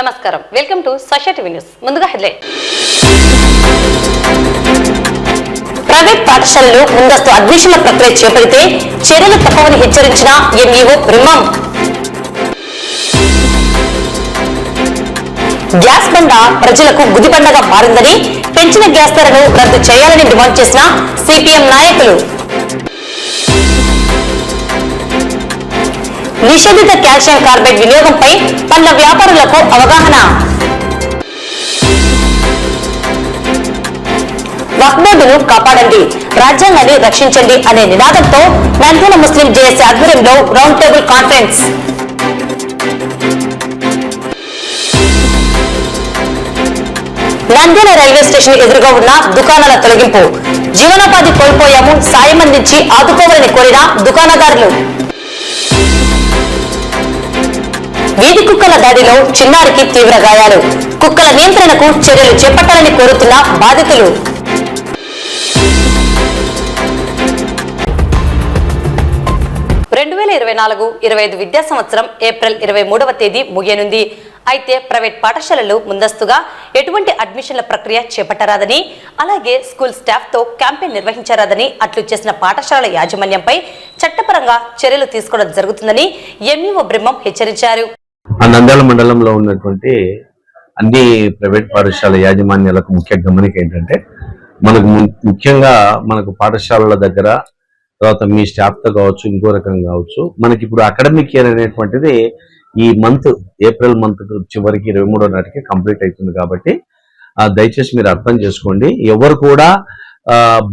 నమస్కారం, welcome to social TV news. ముందుగా headline. Private పాఠశాలలు ముందస్తు అడ్మిషన్ల ప్రక్రియ చేపడితే చర్యలు తప్పవని హెచ్చరించిన ఎంఈఓ బ్రహ్మం. గ్యాస్ బండ ప్రజలకు గుదిబండగా మారిందని, పెంచిన గ్యాస్ ధరను రద్దు చేయాలని డిమాండ్ చేసిన సిపిఎం నాయకులు. నిషేధిత కాల్షియం కార్బైడ్ వినియోగంపై పండ్ల వ్యాపారులకు అవగాహన. వక్ఫ్ బోర్డును కాపాడండి, రాజ్యాంగాన్ని రక్షించండి అనే నినాదంతో నంద్యాల ముస్లిం జేఏసీ ఆధ్వర్యంలో round table conference. Nandyal railway station ఎదురుగా ఉన్న దుకాణాల తొలగింపు. జీవనోపాధి కోల్పోయాము, సాయం అందించి ఆదుకోవాలని కోరిన దుకాణదారులు. వీధి కుక్కల దాడిలో చిన్నారికి తీవ్ర గాయాలు. కుక్కల నియంత్రణకు చర్యలు చేపట్టాలని కోరుతున్న బాధితులు. రెండు 2024-25 విద్యా సంవత్సరం ఏప్రిల్ 23వ తేదీ ముగియనుంది. అయితే ప్రైవేట్ పాఠశాలలు ముందస్తుగా ఎటువంటి అడ్మిషన్ల ప్రక్రియ చేపట్టరాదని, అలాగే స్కూల్ స్టాఫ్ తో క్యాంపెయిన్ నిర్వహించరాదని అట్లు చేసిన పాఠశాలల యాజమాన్యంపై చట్టపరంగా చర్యలు తీసుకోవడం జరుగుతుందని ఎంఈఓ బ్రహ్మం హెచ్చరించారు. నంద్యాల మండలంలో ఉన్నటువంటి అన్ని ప్రైవేట్ పాఠశాల యాజమాన్యాలకు ముఖ్య గమనిక ఏంటంటే, మనకు ముఖ్యంగా మనకు పాఠశాలల దగ్గర, తర్వాత మీ స్టాఫ్తో కావచ్చు, ఇంకో రకం కావచ్చు, మనకి ఇప్పుడు అకాడమిక్ ఇయర్ అనేటువంటిది ఈ మంత్ ఏప్రిల్ మంత్ చివరికి 23వ నాటికి కంప్లీట్ అవుతుంది. కాబట్టి దయచేసి మీరు అర్థం చేసుకోండి. ఎవరు కూడా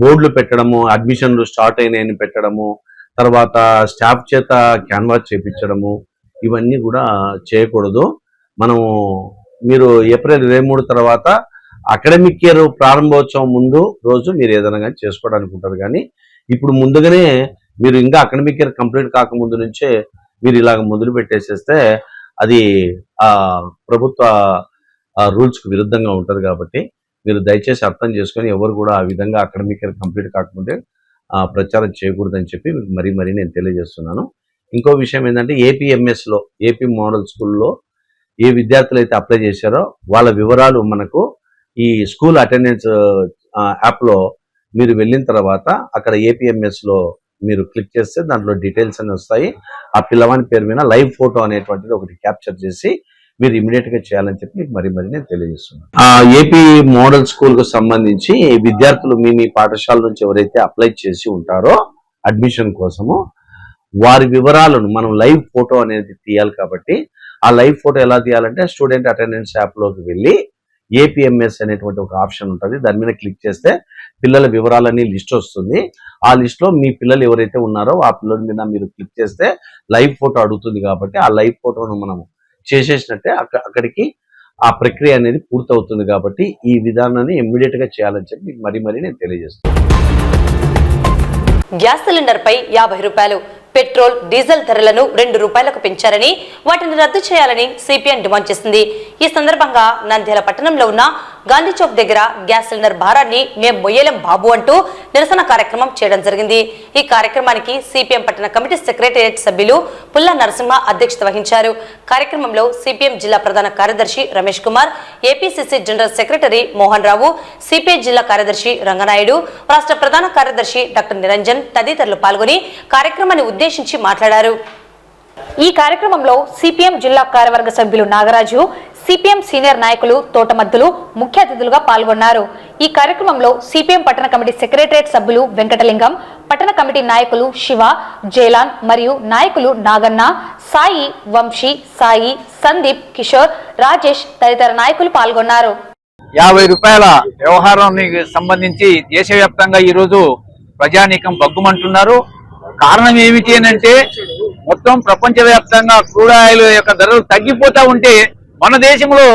బోర్డులు పెట్టడము, అడ్మిషన్లు స్టార్ట్ అయినాయని పెట్టడము, తర్వాత స్టాఫ్ చేత క్యాన్వాస్ చేయించడము, ఇవన్నీ కూడా చేయకూడదు. మీరు ఏప్రిల్ 23 తర్వాత అకాడమిక్ ఇయర్ ప్రారంభోత్సవం ముందు రోజు మీరు ఏదైనా కానీ చేసుకోవడానికి ఉంటుంది. కానీ ఇప్పుడు ముందుగానే మీరు ఇంకా అకాడమిక్ ఇయర్ కంప్లీట్ కాకముందు నుంచే మీరు ఇలాగ మొదలు పెట్టేసేస్తే అది ప్రభుత్వ రూల్స్కి విరుద్ధంగా ఉంటుంది. కాబట్టి మీరు దయచేసి అర్థం చేసుకొని ఎవరు కూడా ఆ విధంగా అకాడమిక్ ఇయర్ కంప్లీట్ కాకముందే ప్రచారం చేయకూడదని చెప్పి మరీ నేను తెలియజేస్తున్నాను. ఇంకో విషయం ఏంటంటే, ఏపీఎంఎస్లో, ఏపీ మోడల్ స్కూల్లో ఏ విద్యార్థులు అయితే అప్లై చేశారో వాళ్ళ వివరాలు మనకు ఈ స్కూల్ అటెండెన్స్ యాప్లో మీరు వెళ్ళిన తర్వాత అక్కడ ఏపీఎంఎస్లో మీరు క్లిక్ చేస్తే దాంట్లో డీటెయిల్స్ అన్నీ వస్తాయి. ఆ పిల్లవాని పేరు మీద లైవ్ ఫోటో అనేటువంటిది ఒకటి క్యాప్చర్ చేసి మీరు ఇమీడియట్గా చేయాలని చెప్పి మీకు మరీ నేను తెలియజేస్తున్నాను. ఏపీ మోడల్ స్కూల్కు సంబంధించి విద్యార్థులు మీ పాఠశాల నుంచి ఎవరైతే అప్లై చేసి ఉంటారో అడ్మిషన్ కోసము, వారి వివరాలను మనం లైవ్ ఫోటో అనేది తీయాలి. కాబట్టి ఆ లైవ్ ఫోటో ఎలా తీయాలంటే, స్టూడెంట్ అటెండెన్స్ యాప్లోకి వెళ్ళి ఏపీఎంఎస్ అనేటువంటి ఒక ఆప్షన్ ఉంటుంది. దాని మీద క్లిక్ చేస్తే పిల్లల వివరాలన్నీ లిస్ట్ వస్తుంది. ఆ లిస్ట్లో మీ పిల్లలు ఎవరైతే ఉన్నారో ఆ పిల్లల మీద మీరు క్లిక్ చేస్తే లైవ్ ఫోటో అడుగుతుంది. కాబట్టి ఆ లైవ్ ఫోటోను మనం చేసేసినట్టే అక్కడికి ఆ ప్రక్రియ అనేది పూర్తవుతుంది. కాబట్టి ఈ విధానాన్ని ఇమ్మీడియట్గా చేయాలని చెప్పి మరీ నేను తెలియజేస్తాను. గ్యాస్ సిలిండర్ పై 50 రూపాయలు, పెట్రోల్ డీజిల్ ధరలను 2 రూపాయలకు పెంచారని, వాటిని రద్దు చేయాలని సిపిఎం డిమాండ్ చేసింది. ఈ సందర్భంగా నంద్యాల పట్టణంలో ఉన్న గాంధీ చౌక్ దగ్గర గ్యాస్ సిలిండర్ భారాన్ని మేం మొయ్యలేం బాబు అంటూ నిరసన కార్యక్రమం చేయడం జరిగింది. ఈ కార్యక్రమానికి సిపిఎం పట్టణ కమిటీ సెక్రటేరియట్ సభ్యులు పుల్ల నరసింహ అధ్యక్షత వహించారు. కార్యక్రమంలో సిపిఎం జిల్లా ప్రధాన కార్యదర్శి Ramesh Kumar, APCC general secretary Mohan Rao, CPI జిల్లా కార్యదర్శి రంగనాయుడు, రాష్ట్ర ప్రధాన కార్యదర్శి డాక్టర్ నిరంజన్ తదితరులు పాల్గొని కార్యక్రమాన్ని ఉద్దేశించి మాట్లాడారు. ఈ కార్యక్రమంలో సిపిఎం జిల్లా కార్యవర్గ సభ్యులు నాగరాజు, సిపిఎం సీనియర్ నాయకులు తోటమద్దులు ముఖ్య అతిథులుగా పాల్గొన్నారు. ఈ కార్యక్రమంలో సిపిఎం పట్టణ కమిటీ సెక్రటరియట్ సభ్యులు వెంకటలింగం, పట్టణ కమిటీ నాయకులు శివ, జైలాన్ మరియు నాయకులు నాగన్న, సాయి, వంశీ, సాయి, సందీప్, కిషోర్, రాజేష్ తదితర నాయకులు పాల్గొన్నారు. 50 రూపాయల వ్యవహారానికి సంబంధించి దేశవ్యాప్తంగా ఈరోజు ప్రజానీకం బగ్గుమంటున్నారు. కారణం ఏమిటి అంటే, మొత్తం ప్రపంచవ్యాప్తంగా క్రూడ్ ఆయిల్ యొక్క ధరలు తగ్గిపోతా ఉంటే మన దేశంలో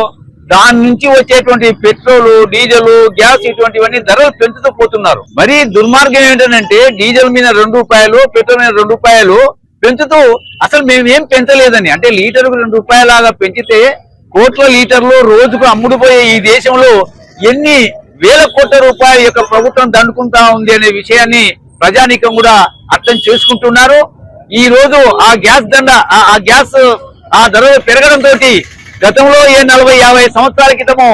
దాని నుంచి వచ్చేటువంటి పెట్రోల్, డీజిల్, గ్యాస్ ఇటువంటివన్నీ ధరలు పెంచుతూ పోతున్నారు. మరి దుర్మార్గం ఏంటంటే, డీజిల్ మీద 2 రూపాయలు, పెట్రోల్ మీద 2 రూపాయలు పెంచుతూ అసలు మేమేం పెంచలేదని, అంటే లీటర్కు 2 రూపాయలాగా పెంచితే కోట్ల లీటర్లు రోజుకు అమ్ముడుపోయే ఈ దేశంలో ఎన్ని వేల కోట్ల రూపాయల యొక్క ప్రభుత్వం దండుకుంటా ఉంది అనే విషయాన్ని ప్రజానీకం కూడా అర్థం చేసుకుంటున్నారు. ఈ రోజు ఆ గ్యాస్ ధరలు పెరగడంతో గతంలో 40-50 సంవత్సరాల క్రితము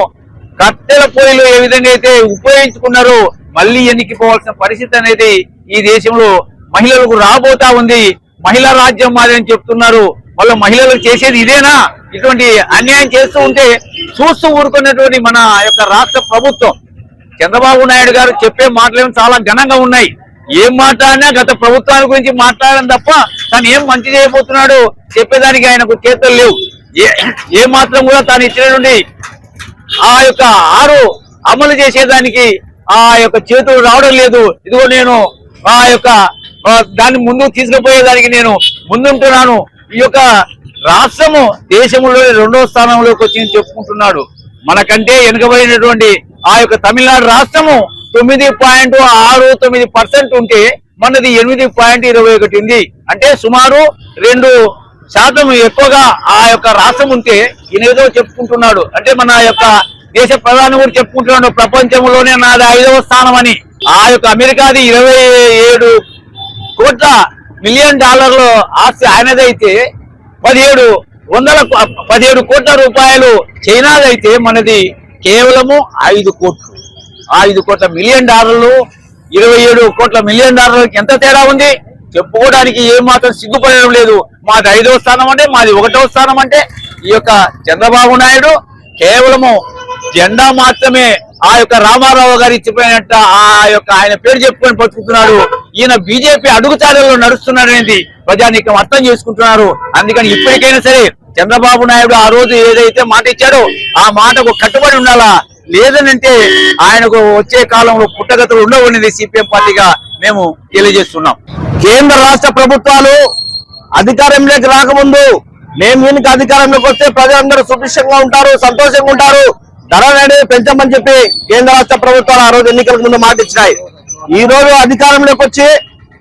కట్టెల పొయ్యిలు ఏ విధంగా అయితే ఉపయోగించుకున్నారో మళ్ళీ ఎన్నికిపోవాల్సిన పరిస్థితి అనేది ఈ దేశంలో మహిళలకు రాబోతా ఉంది. మహిళా రాజ్యం మాదని చెప్తున్నారు. వాళ్ళు మహిళలకు చేసేది ఇదేనా? ఇటువంటి అన్యాయం చేస్తూ ఉంటే చూస్తూ ఊరుకున్నటువంటి మన యొక్క రాష్ట్ర ప్రభుత్వం, చంద్రబాబు నాయుడు గారు చెప్పే మాటలేమో చాలా ఘనంగా ఉన్నాయి. ఏం మాట్లాడినా గత ప్రభుత్వాల గురించి మాట్లాడడం తప్ప తాను ఏం మంచి చేయబోతున్నాడు చెప్పేదానికి ఆయనకు చేతులు లేవు. ఏ మాత్రం కూడా తాను ఇచ్చినటువంటి ఆ యొక్క 6 అమలు చేసేదానికి ఆ యొక్క చేతులు రావడం లేదు. ఇదిగో నేను ఆ యొక్క దాన్ని ముందుకు తీసుకుపోయేదానికి నేను ముందుంటున్నాను. ఈ యొక్క రాష్ట్రము దేశంలో 2వ స్థానంలోకి వచ్చింది చెప్పుకుంటున్నాడు. మనకంటే వెనుకబడినటువంటి ఆ యొక్క తమిళనాడు రాష్ట్రము 9.69% ఉంటే మనది 8.21 ఉంది. అంటే సుమారు 2% ఎక్కువగా ఆ యొక్క రాష్ట్రం ఉంటే ఈయనేదో చెప్పుకుంటున్నాడు. అంటే మన యొక్క దేశ ప్రధాని కూడా చెప్పుకుంటున్నాడు ప్రపంచంలోనే నాది 5వ స్థానం అని. ఆ యొక్క అమెరికాది 27 కోట్ల మిలియన్ డాలర్లు ఆస్తి ఆయనదైతే 17 కోట్ల రూపాయలు చైనాదైతే మనది కేవలము 5 కోట్లు. 5 కోట్ల మిలియన్ డాలర్లు 27 కోట్ల మిలియన్ డాలర్లకి ఎంత తేడా ఉంది చెప్పుకోవడానికి ఏమాత్రం సిగ్గుపడడం లేదు. మాది 5వ స్థానం అంటే మాది 1వ స్థానం అంటే ఈ యొక్క చంద్రబాబు నాయుడు కేవలము జెండా మాత్రమే ఆ యొక్క రామారావు గారు ఇచ్చిపోయినట్ట ఆ యొక్క ఆయన పేరు చెప్పుకొని పట్టుకుంటున్నాడు. ఈయన బీజేపీ అడుగుచాడల్లో నడుస్తున్నాడు అనేది ప్రజానీకం అర్థం చేసుకుంటున్నారు. అందుకని ఇప్పటికైనా సరే చంద్రబాబు నాయుడు ఆ రోజు ఏదైతే మాట ఇచ్చాడో ఆ మాటకు కట్టుబడి ఉండాలా. లేదనంటే ఆయనకు వచ్చే కాలంలో పుట్టగతులు ఉండవనేది సిపిఎం పార్టీగా మేము తెలియజేస్తున్నాం. కేంద్ర రాష్ట్ర ప్రభుత్వాలు అధికారంలోకి రాకముందు మేము వీనికి అధికారంలోకి వస్తే ప్రజలందరూ సుభిక్షంగా ఉంటారు, సంతోషంగా ఉంటారు, ధరలు అనేది పెంచమని చెప్పి కేంద్ర రాష్ట్ర ప్రభుత్వాలు ఆ రోజు ఎన్నికలకు ముందు మాట ఇచ్చినాయి. ఈ రోజు అధికారంలోకి వచ్చి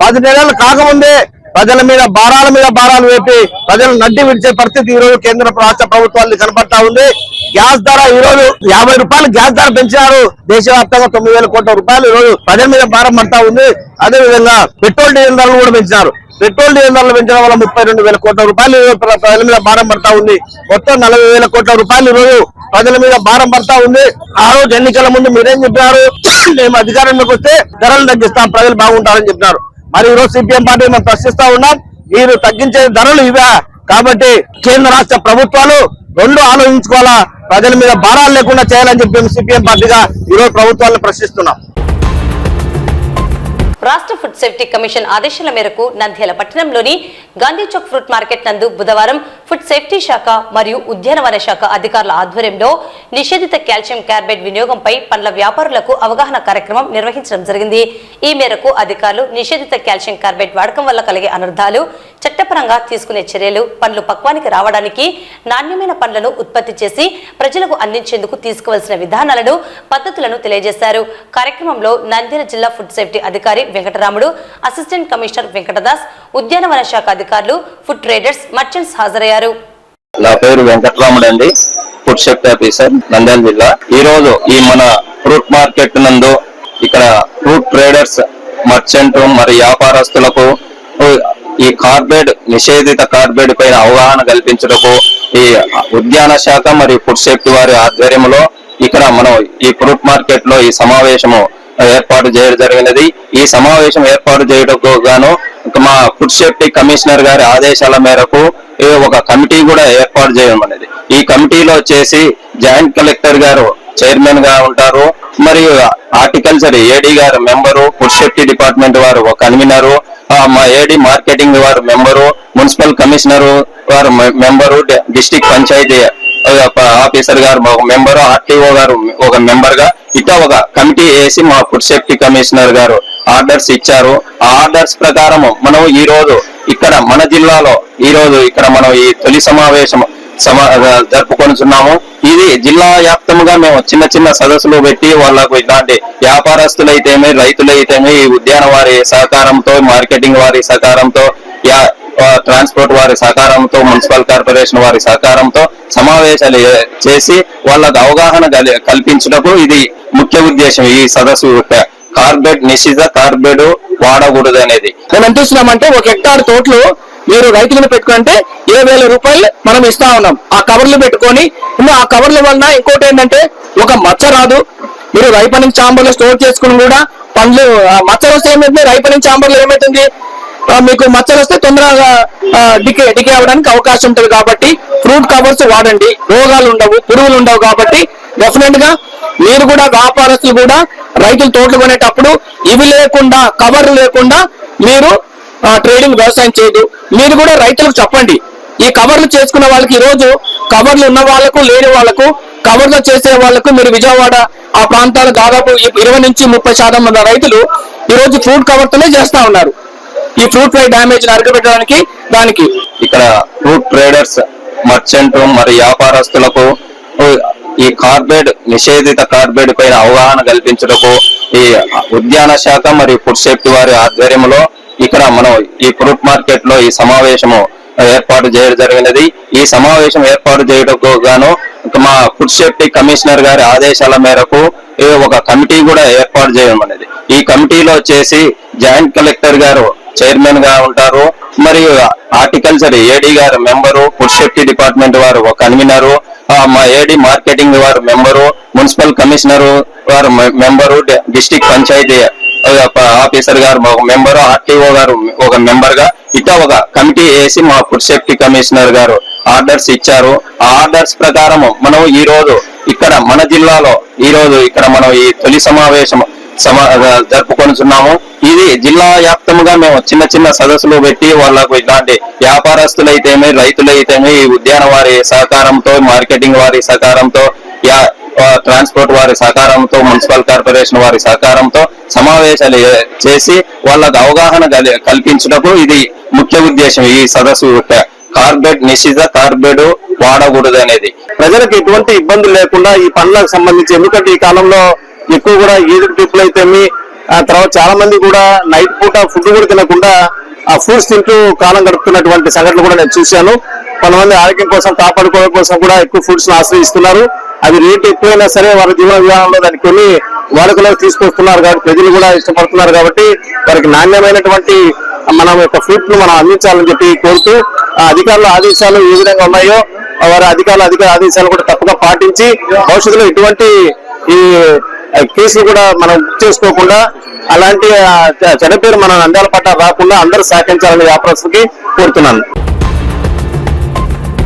10 నెలలు కాకముందే ప్రజల మీద భారాలు వేపి ప్రజలు నడ్డి విడిచే పరిస్థితి ఈ రోజు కేంద్ర రాష్ట్ర ప్రభుత్వాలు కనపడతా ఉంది. గ్యాస్ ధర ఈ రోజు 50 రూపాయలు గ్యాస్ ధర పెంచినారు. దేశవ్యాప్తంగా 9,000 కోట్ల రూపాయలు ఈ రోజు ప్రజల మీద భారం పడతా ఉంది. అదే విధంగా పెట్రోల్ డీజిల్ ధరలు కూడా పెంచినారు. పెట్రోల్ డీజిల్ ధరలు పెంచడం వల్ల 32,000 కోట్ల రూపాయలు ప్రజల మీద భారం పడతా ఉంది. మొత్తం 40,000 కోట్ల రూపాయలు ఈ రోజు ప్రజల మీద భారం పడతా ఉంది. ఆ రోజు ఎన్నికల ముందు మీరేం చెప్పినారు? మేము అధికారంలోకి వస్తే ధరలు తగ్గిస్తాం, ప్రజలు బాగుంటారని చెప్పినారు. మరి ఈ రోజు సిపిఎం పార్టీ మేము ప్రశ్నిస్తా ఉన్నాం, మీరు తగ్గించే ధరలు ఇవే. కాబట్టి కేంద్ర రాష్ట్ర ప్రభుత్వాలు రెండు ఆలోచించుకోవాలా, ప్రజల మీద భారాలు లేకుండా చేయాలని చెప్పి సిపిఎం పార్టీగా ఈ రోజు ప్రభుత్వాలను ప్రశ్నిస్తున్నాం. రాష్ట్ర ఫుడ్ సేఫ్టీ కమిషన్ ఆదేశాల మేరకు నంద్యాల పట్టణంలోని గాంధీ చౌక్ ఫ్రూట్ మార్కెట్ నందు బుధవారం ఫుడ్ సేఫ్టీ శాఖ మరియు ఉద్యానవన శాఖ అధికారుల ఆధ్వర్యంలో నిషేధిత కాల్షియం కార్బైడ్ వినియోగంపై పండ్ల వ్యాపారులకు అవగాహన కార్యక్రమం నిర్వహించడం జరిగింది. ఈ మేరకు అధికారులు నిషేధిత కాల్షియం కార్బైడ్ వాడకం వల్ల కలిగే అనర్థాలు, చట్టపరంగా తీసుకునే చర్యలు, పండ్లు పక్వానికి రావడానికి నాణ్యమైన పండ్లను ఉత్పత్తి చేసి ప్రజలకు అందించేందుకు తీసుకోవాల్సిన విధానాలను, పద్ధతులను తెలియజేశారు. కార్యక్రమంలో నంద్యాల జిల్లా ఫుడ్ సేఫ్టీ అధికారి వెంకటరాముడు, అసిస్టెంట్ కమిషనర్ వెంకటదాస్, ఉద్యానవన శాఖ అధికారులు, ఫుడ్ ట్రేడర్స్, మర్చెంట్స్ హాజరయ్యారు. నా పేరు వెంకటరాముడు అండి, ఫుడ్ సేఫ్టీ ఆఫీసర్ నంద్యాల జిల్లా. ఈ రోజు ఈ మన ఫ్రూట్ మార్కెట్ నందు ఇక్కడ ఫ్రూట్ ట్రేడర్స్, మర్చెంట్ మరి వ్యాపారస్తులకు ఈ కార్బైడ్, నిషేధిత కార్బైడ్ పైన అవగాహన కల్పించటకు ఈ ఉద్యాన శాఖ మరియు ఫుడ్ సేఫ్టీ వారి ఆధ్వర్యంలో ఇక్కడ మనం ఈ ఫ్రూట్ మార్కెట్ లో ఈ సమావేశము ఏర్పాటు చేయడం జరిగినది. ఈ సమావేశం ఏర్పాటు చేయడానికి గాను మా ఫుడ్ సేఫ్టీ కమిషనర్ గారి ఆదేశాల మేరకు ఒక కమిటీ కూడా ఏర్పాటు చేయడం అనేది. ఈ కమిటీలో వచ్చేసి జాయింట్ కలెక్టర్ గారు చైర్మన్ గా ఉంటారు, మరియు హార్టికల్చర్ ఏడీ గారు మెంబరు, ఫుడ్ సేఫ్టీ డిపార్ట్మెంట్ వారు ఒక కన్వీనరు, మా ఏడీ మార్కెటింగ్ వారు మెంబరు, మున్సిపల్ కమిషనర్ వారు మెంబరు, డిస్ట్రిక్ట్ పంచాయతీ ఆఫీసర్ గారు ఒక మెంబరు, ఆర్టీఓ గారు ఒక మెంబర్ గా ఇట్లా ఒక కమిటీ వేసి మా ఫుడ్ సేఫ్టీ కమిషనర్ గారు ఆర్డర్స్ ఇచ్చారు. ఆ ఆర్డర్స్ ప్రకారం మనం ఈ రోజు ఇక్కడ మన జిల్లాలో ఈ రోజు ఇక్కడ మనం ఈ తొలి సమావేశం జరుపుకొనిచున్నాము. ఇది జిల్లా వ్యాప్తంగా మేము చిన్న చిన్న సదస్సులు పెట్టి వాళ్ళకు ఇలాంటి వ్యాపారస్తులైతేమి, రైతులైతేమి, ఈ ఉద్యాన వారి సహకారంతో, మార్కెటింగ్ వారి సహకారంతో, ట్రాన్స్పోర్ట్ వారి సహకారంతో, మున్సిపల్ కార్పొరేషన్ వారి సహకారంతో సమావేశాలు చేసి వాళ్ళకు అవగాహన కల్పించటకు ఇది ముఖ్య ఉద్దేశం. ఈ సదస్సు కార్బైడ్, నిషేధ కార్బైడ్ వాడకూడదు అనేది. మేము ఎంత ఇస్తున్నామంటే 1 హెక్టార్ తోటలో మీరు రైతులను పెట్టుకుంటే 20,000 రూపాయలు మనం ఇస్తా ఉన్నాం. ఆ కవర్లు పెట్టుకొని ఆ కవర్ల వలన ఇంకోటి ఏంటంటే ఒక మచ్చ రాదు. మీరు రైపనింగ్ చాంబర్ లో స్టోర్ చేసుకుని కూడా పండ్లు మచ్చలు వస్తే ఏమైతుంది, రైపనింగ్ చాంబర్ లో ఏమైతుంది, మీకు మచ్చలు వస్తే తొందరగా డికే అవడానికి అవకాశం ఉంటుంది. కాబట్టి ఫ్రూట్ కవర్స్ వాడండి, రోగాలు ఉండవు, పురుగులు ఉండవు. కాబట్టి డెఫినెట్ గా మీరు కూడా వ్యాపారస్తులు కూడా రైతులు తోటలు కొనేటప్పుడు ఇవి లేకుండా, కవర్లు లేకుండా మీరు ట్రేడింగ్ వ్యవసాయం చేయదు. మీరు కూడా రైతులకు చెప్పండి. ఈ కవర్లు చేసుకున్న వాళ్ళకి, ఈ రోజు కవర్లు ఉన్న వాళ్ళకు లేని వాళ్ళకు, కవర్లు చేసే వాళ్ళకు, మీరు విజయవాడ ఆ ప్రాంతాలు దాదాపు 20 నుంచి 30% మంది రైతులు ఈ రోజు ఫ్రూట్ కవర్తోనే చేస్తా ఉన్నారు. ఈ ఫ్రూట్ ఫ్లై డ్యామేజ్ అరికట్టడానికి దానికి ఇక్కడ ఫ్రూట్ ట్రేడర్స్, మర్చెంట్ మరి వ్యాపారస్తులకు ఈ కార్బైడ్, నిషేధిత కార్బైడ్ పైన అవగాహన కల్పించటకు ఈ ఉద్యాన శాఖ మరియు ఫుడ్ సేఫ్టీ వారి ఆధ్వర్యంలో ఇక్కడ మనం ఈ ఫ్రూట్ మార్కెట్ లో ఈ సమావేశము ఏర్పాటు చేయడం జరిగినది. ఈ సమావేశం ఏర్పాటు చేయటకు గాను మా ఫుడ్ సేఫ్టీ కమిషనర్ గారి ఆదేశాల మేరకు ఒక కమిటీ కూడా ఏర్పాటు చేయడం అనేది. ఈ కమిటీలో వచ్చేసి జాయింట్ కలెక్టర్ గారు చైర్మన్ గా ఉంటారు, మరియు హార్టికల్చర్ ఏడీ గారు మెంబరు, ఫుడ్ సేఫ్టీ డిపార్ట్మెంట్ వారు ఒక కన్వీనరు, మా ఏడీ మార్కెటింగ్ వారు మెంబరు, మున్సిపల్ కమిషనర్ వారు మెంబరు, డిస్ట్రిక్ట్ పంచాయతీ ఆఫీసర్ గారు ఒక మెంబరు, ఆర్టీఓ గారు ఒక మెంబర్ గా ఇట్లా ఒక కమిటీ వేసి మా ఫుడ్ సేఫ్టీ కమిషనర్ గారు ఆర్డర్స్ ఇచ్చారు. ఆ ఆర్డర్స్ ప్రకారం మనం ఈ రోజు ఇక్కడ మన జిల్లాలో ఈ రోజు ఇక్కడ మనం ఈ తొలి సమావేశం జరుపుకొనిచున్నాము. ఇది జిల్లా వ్యాప్తంగా మేము చిన్న చిన్న సదస్సులు పెట్టి వాళ్ళకు ఇలాంటి వ్యాపారస్తులైతేమి, రైతులైతేమి, ఉద్యాన వారి సహకారంతో, మార్కెటింగ్ వారి సహకారంతో, ట్రాన్స్పోర్ట్ వారి సహకారంతో, మున్సిపల్ కార్పొరేషన్ వారి సహకారంతో సమావేశాలు చేసి వాళ్ళకు అవగాహన కల్పించటకు ఇది ముఖ్య ఉద్దేశం. ఈ సదస్సు కార్బైడ్, నిషిద్ధ కార్బైడ్ వాడకూడదు అనేది ప్రజలకు ఎటువంటి ఇబ్బందులు లేకుండా ఈ పనులకు సంబంధించి, ఎందుకంటే ఈ కాలంలో ఎక్కువ కూడా ఈదుడు ట్రిప్పులు అయితేమి, తర్వాత చాలా మంది కూడా నైట్ పూట ఫుడ్ కూడా తినకుండా ఆ ఫుడ్స్ తింటూ కాలం గడుపుతున్నటువంటి సంఘటనలు కూడా నేను చూశాను. కొంతమంది ఆరోగ్యం కోసం, కాపాడుకోవడం కోసం కూడా ఎక్కువ ఫుడ్స్ ఆశ్రయిస్తున్నారు. అవి రేట్ ఎక్కువైనా సరే వాళ్ళ జీవన విధానంలో దాన్ని కొన్ని వాడుకలో తీసుకొస్తున్నారు. కాబట్టి ప్రజలు కూడా ఇష్టపడుతున్నారు. కాబట్టి వారికి నాణ్యమైనటువంటి మనం యొక్క ఫుడ్ ను మనం అందించాలని చెప్పి కోరుతూ, అధికారుల ఆదేశాలు ఏ విధంగా ఉన్నాయో వారి అధికారుల ఆదేశాలు కూడా తప్పక పాటించి భవిష్యత్తులో ఇటువంటి ఈ కేసులు కూడా మనం చేసుకోకుండా, అలాంటి చెడ్డ పేరు మన నంద్యాల పట్ల రాకుండా అందరూ సహకరించాలని వ్యాపారస్తులకి కోరుతున్నాను.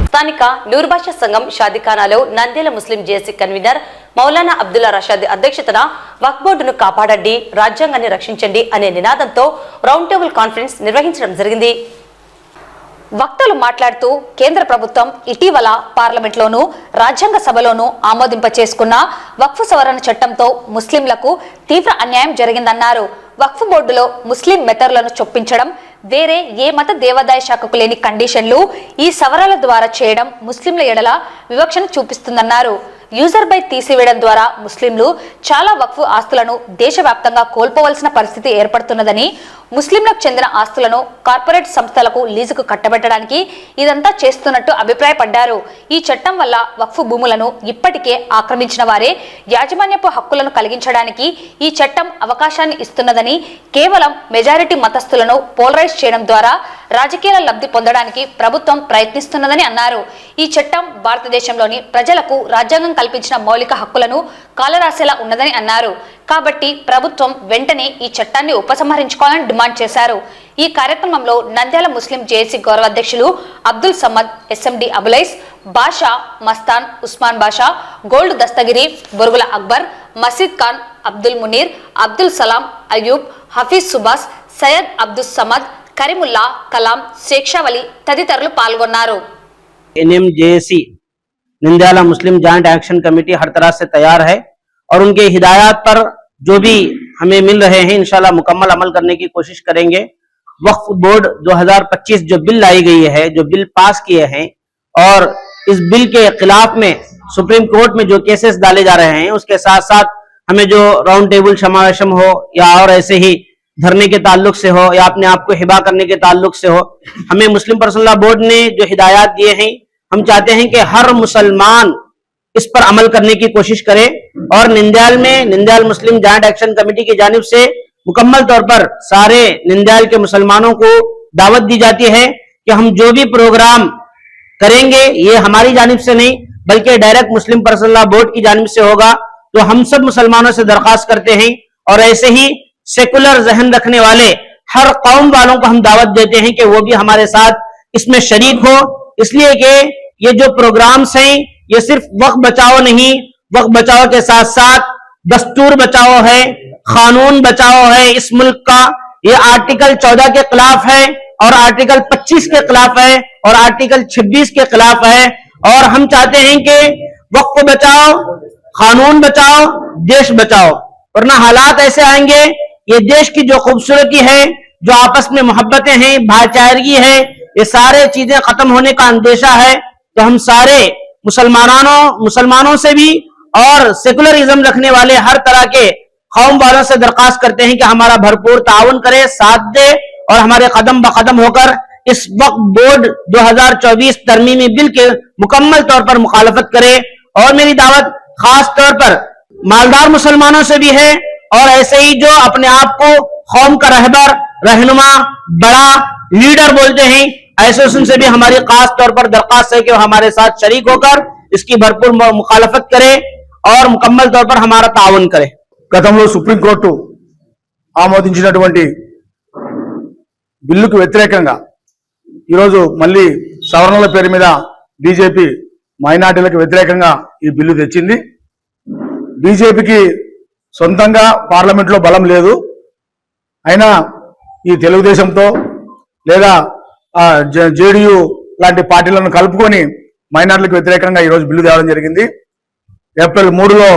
స్థానిక నూరు భాషా సంఘం షాదిఖానాలో నంద్యాల ముస్లిం జేఏసీ కన్వీనర్ మౌలానా అబ్దుల్లా రషాద్ అధ్యక్షతన వక్ఫ్ బోర్డును కాపాడండి, రాజ్యాంగాన్ని రక్షించండి అనే నినాదంతో రౌండ్ టేబుల్ కాన్ఫరెన్స్ నిర్వహించడం జరిగింది. వక్తలు మాట్లాడుతూ కేంద్ర ప్రభుత్వం ఇటీవల పార్లమెంట్లోనూ రాజ్యాంగ సభలోనూ ఆమోదింపచేసుకున్న వక్ఫ్ సవరణ చట్టంతో ముస్లింలకు తీవ్ర అన్యాయం జరిగిందన్నారు. వక్ఫ్ బోర్డులో ముస్లిం మెతర్లను చొప్పించడం, వేరే ఏ మత దేవాదాయ శాఖకు లేని కండిషన్లు ఈ సవరణల ద్వారా చేయడం ముస్లింల ఎడల వివక్షను చూపిస్తుందన్నారు. యూజర్ బై తీసివేయడం ద్వారా ముస్లింలు చాలా వక్ఫ్ ఆస్తులను దేశవ్యాప్తంగా కోల్పోవలసిన పరిస్థితి ఏర్పడుతున్నదని, ముస్లింలకు చెందిన ఆస్తులను కార్పొరేట్ సంస్థలకు లీజుకు కట్టబెట్టడానికి ఇదంతా చేస్తున్నట్టు అభిప్రాయపడ్డారు. ఈ చట్టం వల్ల వక్ఫ్ భూములను ఇప్పటికే ఆక్రమించిన వారే యాజమాన్యపు హక్కులను కలిగించడానికి ఈ చట్టం అవకాశాన్ని ఇస్తున్నదని, కేవలం మెజారిటీ మతస్థులను పోలరైజ్ చేయడం ద్వారా రాజకీయ లబ్ధి పొందడానికి ప్రభుత్వం ప్రయత్నిస్తున్నదని అన్నారు. ఈ చట్టం భారతదేశంలోని ప్రజలకు రాజ్యాంగం కల్పించిన మౌలిక హక్కులను కాలరాసేలా ఉన్నదని అన్నారు. కాబట్టి ప్రభుత్వం వెంటనే ఈ చట్టాన్ని ఉపసంహరించుకోవాలని డిమాండ్ చేశారు. ఈ కార్యక్రమంలో నంద్యాల ముస్లిం జేఏసీ గౌరవ అధ్యక్షులు అబ్దుల్ సమద్, ఎస్ఎండి అబులైస్, బాషా, మస్తాన్, ఉస్మాన్ బాషా, గోల్డ్ దస్తగిరి, బొరుగుల అక్బర్, మసీద్ ఖాన్, అబ్దుల్ మునీర్, అబ్దుల్ సలాం, అయ్యూబ్, హఫీజ్ సుబాస్, సయ్యద్ అబ్దుల్ సమద్, కరీముల్లా, కలాం, శేక్షావలి తదితరులు పాల్గొన్నారు. एनएम जेएसी नंद्याला मुस्लिम जॉइंट एक्शन कमेटी हर तरह से तैयार है और उनके हिदायत पर जो भी हमें मिल रहे हैं इंशाल्लाह मुकम्मल अमल करने की कोशिश करेंगे। वक्फ बोर्ड 2025 जो बिल लाई गई है, जो बिल पास किए हैं, और इस बिल के खिलाफ में सुप्रीम कोर्ट में जो केसेस डाले जा रहे हैं, उसके साथ साथ हमें जो राउंड टेबल समावेशम हो या और ऐसे ही धरने के ताल्लुक से हो या अपने आप को हिबा करने के ताल्लुक से हो, हमें मुस्लिम पर्सनल लॉ बोर्ड ने जो हिदायत दिए हैं, हम चाहते हैं कि हर मुसलमान इस पर अमल करने की कोशिश करे। और नंद्याल मुस्लिम जॉइंट एक्शन कमेटी की जानिब से मुकम्मल तौर पर सारे नंद्याल के मुसलमानों को दावत दी जाती है कि हम जो भी प्रोग्राम करेंगे ये हमारी जानिब से नहीं बल्कि डायरेक्ट मुस्लिम पर्सनल लॉ बोर्ड की जानिब से होगा। तो हम सब मुसलमानों से दरख्वास्त करते हैं और ऐसे ही सेकुलर जहन रखने वाले हर कौम वालों को हम दावत देते हैं कि वो भी हमारे साथ इसमें शरीक हो, इसलिए कि ये जो प्रोग्राम्स हैं ये सिर्फ वक्त बचाओ नहीं, वक्त बचाओ के साथ साथ दस्तूर बचाओ है, कानून बचाओ है इस मुल्क का। ये आर्टिकल 14 के खिलाफ है और आर्टिकल 25 के खिलाफ है और आर्टिकल 26 के खिलाफ है। और हम चाहते हैं कि वक्त बचाओ, कानून बचाओ, देश बचाओ, वरना हालात ऐसे आएंगे ये देश की जो खूबसूरती है, जो आपस में मोहब्बतें हैं, भाईचारगी है, ये सारे चीजें खत्म होने का अंदेशा है। तो हम सारे मुसलमानों से भी और सेकुलरिज्म रखने वाले हर तरह के कौम वालों से दरख्वास्त करते हैं कि हमारा भरपूर ताउन करे, साथ दे और हमारे कदम ब कदम होकर इस वक्त बोर्ड 2024 तरमीमी बिल के मुकम्मल तौर पर मुखालफत करे। और मेरी दावत खास तौर पर मालदार मुसलमानों से भी है और ऐसे ही जो अपने आप को कौम का रहबर, रहनुमा, बड़ा लीडर बोलते हैं, ऐसे उनसे भी हमारी खास तौर पर दरख्वास्त है कि वो हमारे साथ शरीक होकर इसकी भरपूर मुखालफत करे और मुकम्मल तौर पर हमारा ताउन करे। గతంలో సుప్రీంకోర్టు ఆమోదించినటువంటి బిల్లుకు వ్యతిరేకంగా ఈరోజు మళ్ళీ సవరణల పేరు మీద బీజేపీ మైనార్టీలకు వ్యతిరేకంగా ఈ బిల్లు తెచ్చింది. బీజేపీకి సొంతంగా పార్లమెంట్లో బలం లేదు, అయినా ఈ తెలుగుదేశంతో లేదా జేడీయూ లాంటి పార్టీలను కలుపుకొని మైనార్టీలకు వ్యతిరేకంగా ఈరోజు బిల్లు తేవడం జరిగింది. ఏప్రిల్ 3లో,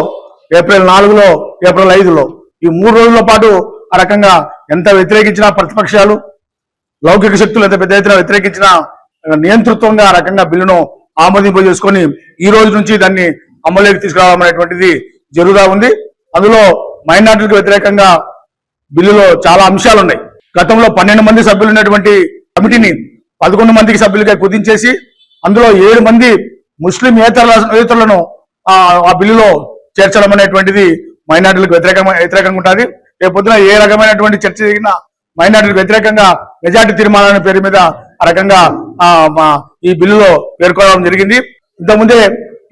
ఏప్రిల్ 4లో, ఏప్రిల్ 5లో ఈ 3 రోజుల పాటు ఆ రకంగా ఎంత వ్యతిరేకించినా ప్రతిపక్షాలు, లౌకిక శక్తులు ఎంత పెద్ద ఎత్తున వ్యతిరేకించినా నియంతృత్వంగా ఆ రకంగా బిల్లును ఆమోదింపజేసుకొని ఈ రోజు నుంచి దాన్ని అమలులోకి తీసుకురావడం అనేటువంటిది జరుగుతూ ఉంది. అందులో మైనార్టీలకు వ్యతిరేకంగా బిల్లులో చాలా అంశాలు ఉన్నాయి. గతంలో 12 మంది సభ్యులు ఉన్నటువంటి కమిటీని 11 మందికి సభ్యులుగా కుదించేసి అందులో 7 మంది ముస్లిం ఏతరులను ఆ బిల్లులో చేర్చడం అనేటువంటిది మైనార్టీలకు వ్యతిరేకంగా ఉంటుంది. రేపొద్దున ఏ రకమైనటువంటి చర్చ జరిగినా మైనార్టీలకు వ్యతిరేకంగా మెజార్టీ తీర్మానాల పేరు మీద ఆ రకంగా ఈ బిల్లులో పేర్కొనడం జరిగింది. ఇంతకుముందే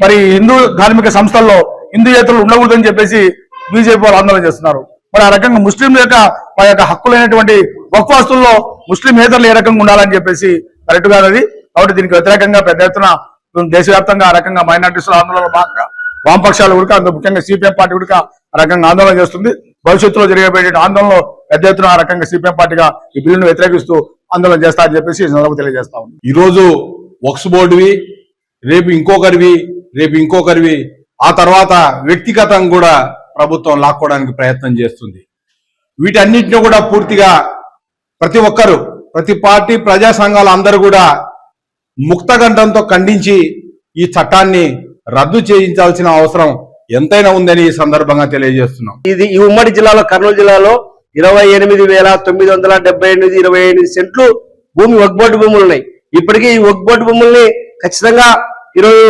మరి హిందూ ధార్మిక సంస్థల్లో హిందూయేతరులు ఉండకూడదని చెప్పేసి బీజేపీ వాళ్ళు ఆందోళన చేస్తున్నారు. మరి ఆ రకంగా ముస్లింల యొక్క వారి యొక్క హక్కులైనటువంటి వక్ఫ్ ఆస్తుల్లో ముస్లింయేతరులు ఏ రకంగా ఉండాలని చెప్పేసి కరెక్ట్ కాదు. కాబట్టి దీనికి వ్యతిరేకంగా పెద్ద ఎత్తున దేశవ్యాప్తంగా ఆ రకంగా మైనార్టీస్ ఆందోళనలో భాగంగా వామపక్షాలు కూడా, అందులో ముఖ్యంగా సిపిఎం పార్టీ కూడా ఆ రకంగా ఆందోళన చేస్తుంది. భవిష్యత్తులో జరిగేటువంటి ఆందోళనలో పెద్ద ఎత్తున ఆ రకంగా సిపిఎం పార్టీగా ఈ బిల్లును వ్యతిరేకిస్తూ ఆందోళన చేస్తారని చెప్పేసి ఈ సందర్భంగా తెలియజేస్తా ఉంది. ఈరోజు వక్ఫ్ బోర్డువి, రేపు ఇంకొకరివి, ఆ తర్వాత వ్యక్తిగతంగా కూడా ప్రభుత్వం లాక్కోవడానికి ప్రయత్నం చేస్తుంది. వీటన్నిటిని కూడా పూర్తిగా ప్రతి ఒక్కరు, ప్రతి పార్టీ, ప్రజా సంఘాలు అందరూ కూడా ముక్తకంఠంతో ఖండించి ఈ చట్టాన్ని రద్దు చేయించాల్సిన అవసరం ఎంతైనా ఉందని ఈ సందర్భంగా తెలియజేస్తున్నాం. ఇది ఈ ఉమ్మడి జిల్లాలో, కర్నూలు జిల్లాలో 28,978 సెంట్లు భూమి వక్ఫ్ బోర్డు భూములు ఉన్నాయి. ఇప్పటికీ ఈ వక్ఫ్ బోర్డు భూముల్ని ఖచ్చితంగా ఈరోజు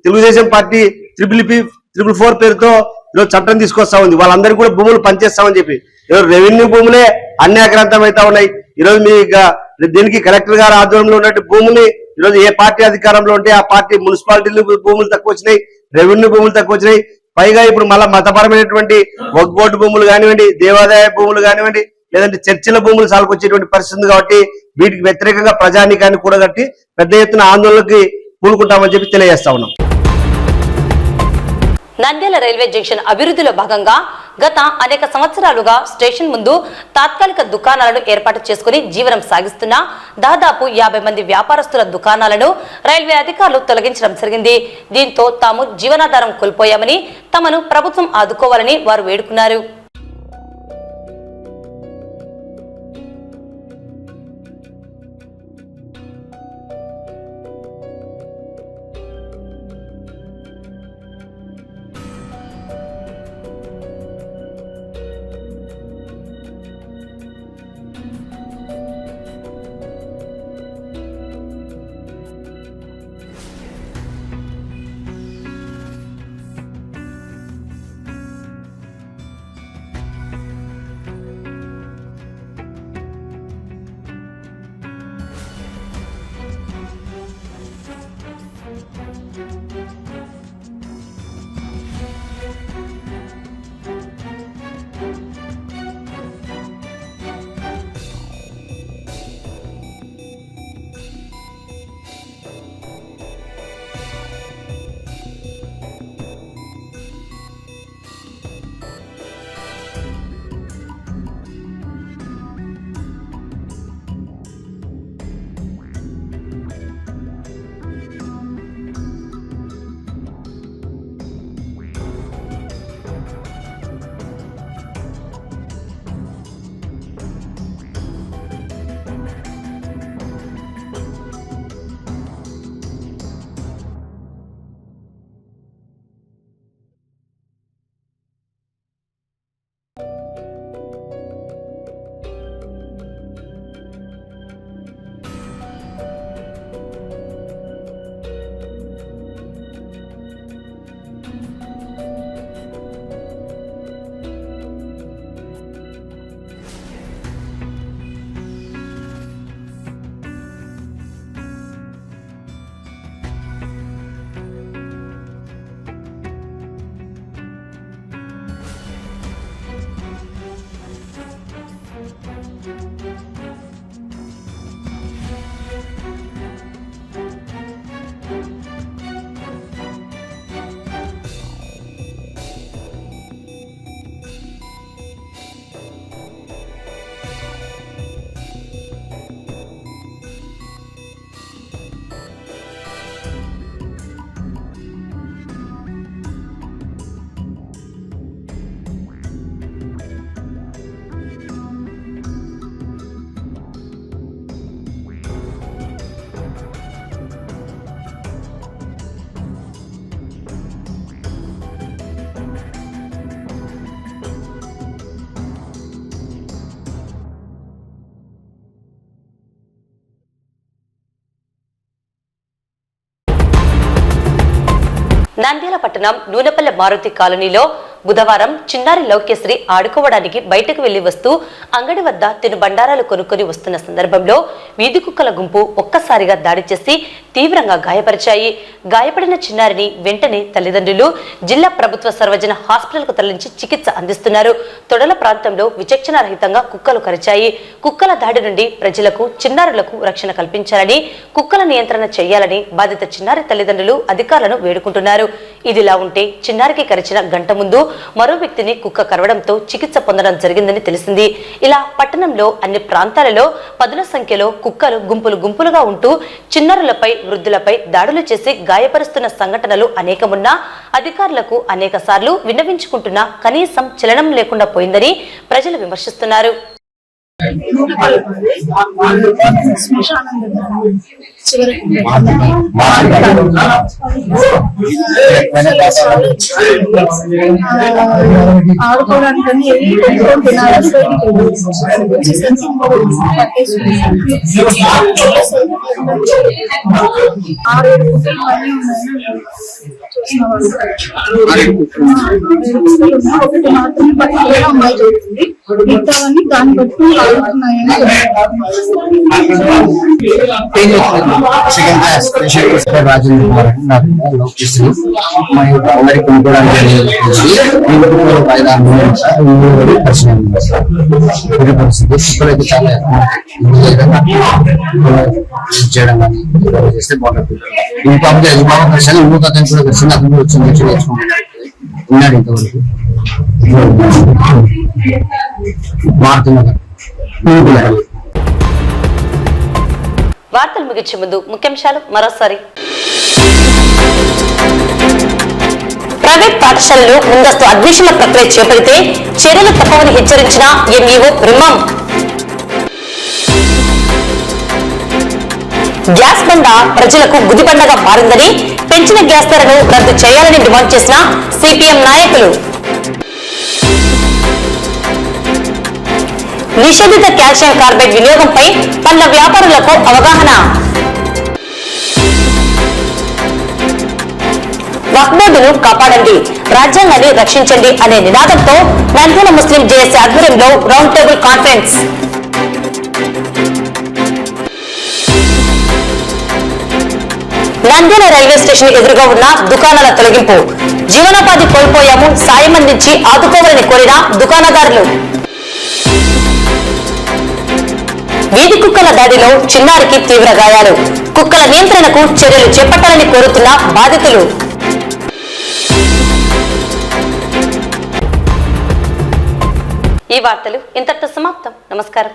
తెలుగుదేశం పార్టీ 444 పేరుతో ఈరోజు చట్టం తీసుకొస్తా ఉంది. వాళ్ళందరికీ కూడా భూములు పనిచేస్తామని చెప్పి ఈరోజు రెవెన్యూ భూములే అన్యాక్రాంతం అవుతా ఉన్నాయి. ఈరోజు మీ దీనికి కలెక్టర్ గారి ఆధ్వర్యంలో ఉన్నట్టు భూములు ఈరోజు ఏ పార్టీ అధికారంలో ఉంటే ఆ పార్టీ మున్సిపాలిటీలు భూములు తక్కువ వచ్చినాయి, రెవెన్యూ భూములు తక్కువ వచ్చినాయి. పైగా ఇప్పుడు మళ్ళా మతపరమైనటువంటి వక్ఫ్ బోర్డు భూములు కానివ్వండి, దేవాదాయ భూములు కానివ్వండి, లేదంటే చర్చిల భూములు సాగుకొచ్చేటువంటి పరిస్థితి కాబట్టి వీటికి వ్యతిరేకంగా ప్రజానీకాన్ని కూడగట్టి పెద్ద ఎత్తున ఆందోళనకి పూనుకుంటామని చెప్పి తెలియజేస్తా ఉన్నాం. నంద్యాల రైల్వే జంక్షన్ అభివృద్ధిలో భాగంగా గత అనేక సంవత్సరాలుగా స్టేషన్ ముందు తాత్కాలిక దుకాణాలను ఏర్పాటు చేసుకుని జీవనం సాగిస్తున్న దాదాపు 50 మంది వ్యాపారస్తుల దుకాణాలను రైల్వే అధికారులు తొలగించడం జరిగింది. దీంతో తాము జీవనాధారం కోల్పోయామని, తమను ప్రభుత్వం ఆదుకోవాలని వారు వేడుకున్నారు. నంద్యాల పట్టణం నూనెపల్లె మారుతి కాలనీలో బుధవారం చిన్నారి లౌకేశ్వరి ఆడుకోవడానికి బయటకు వెళ్లి వస్తూ అంగడి వద్ద తినుబండారాలు కొనుక్కొని వస్తున్న సందర్భంలో వీధి కుక్కల గుంపు ఒక్కసారిగా దాడి చేసి తీవ్రంగా గాయపరిచాయి. గాయపడిన చిన్నారిని వెంటనే తల్లిదండ్రులు జిల్లా ప్రభుత్వ సర్వజన హాస్పిటల్కు తరలించి చికిత్స అందిస్తున్నారు. తొడల ప్రాంతంలో విచక్షణ రహితంగా కుక్కలు కరిచాయి. కుక్కల దాడి నుండి ప్రజలకు చిన్నారులకు రక్షణ కల్పించాలని, కుక్కల నియంత్రణ చేయాలని బాధిత చిన్నారి తల్లిదండ్రులు అధికారులను వేడుకుంటున్నారు. ఇదిలా ఉంటే చిన్నారికి కరిచిన గంట ముందు మరో వ్యక్తిని కుక్క కరవడంతో చికిత్స పొందడం జరిగిందని తెలిసింది. ఇలా పట్టణంలో అన్ని ప్రాంతాలలో పదుల సంఖ్యలో కుక్కలు గుంపులు గుంపులుగా ఉంటూ చిన్నారులపై, వృద్ధులపై దాడులు చేసి గాయపరుస్తున్న సంఘటనలు అనేకమున్నా అధికారులకు అనేక సార్లు విన్నవించుకుంటున్నా కనీసం చలనం లేకుండా పోయిందని ప్రజలు విమర్శిస్తున్నారు. ఆడుకోవడానికి మిగతావన్నీ దాన్ని బట్టి ఆడుతున్నాయని సెకండ్ క్లాస్ రాజేంద్ర కుమార్ అండి. నాకు లోకేశ్వరి మా అందరికి కొనుక్కోవడానికి పరిచయం పరిస్థితి ఇప్పుడైతే చాలా చేయడం కానీ చేస్తే బాగుంటుంది. ఇంకో బాగా కలిసి ఇంకొక అతను కూడా కలిసింది, అతను కూడా వచ్చి నేర్చుకుంటున్నాడు ఉన్నాడు ఇంతవరకు. మారుతున్నారు. వార్తలు ముగించే ముందు ముఖ్యాంశాలు మరోసారి. ప్రైవేట్ పాఠశాలలు ముందస్తు అడ్మిషన్ల ప్రక్రియ చేపడితే చర్యలు తప్పవని హెచ్చరించిన ఎంఈఓ బ్రహ్మం. గ్యాస్ బండ ప్రజలకు గుదిబండగా మారిందని, పెంచిన గ్యాస్ ధరను రద్దు చేయాలని డిమాండ్ చేసిన సిపిఎం నాయకులు. నిషేధిత కాల్షియం కార్బైడ్ వినియోగంపై పండ్ల వ్యాపారులకు అవగాహన. వక్ఫ్ బోర్డును కాపాడండి, రాజ్యాంగాన్ని రక్షించండి అనే నినాదంతో నంద్యాల ముస్లిం జేఏసీ ఆధ్వర్యంలో round table conference. Nandyal railway station ఎదురుగా ఉన్న దుకాణాల తొలగింపు. జీవనోపాధి కోల్పోయాము, సాయం అందించి ఆదుకోవాలని కోరిన దుకాణదారులు. వీధి కుక్కల దాడిలో చిన్నారికి తీవ్ర గాయాలు. కుక్కల నియంత్రణకు చర్యలు చేపట్టాలని కోరుతున్న బాధితులు. ఈ వార్తలు ఇంతటితో సమాప్తం. నమస్కారం.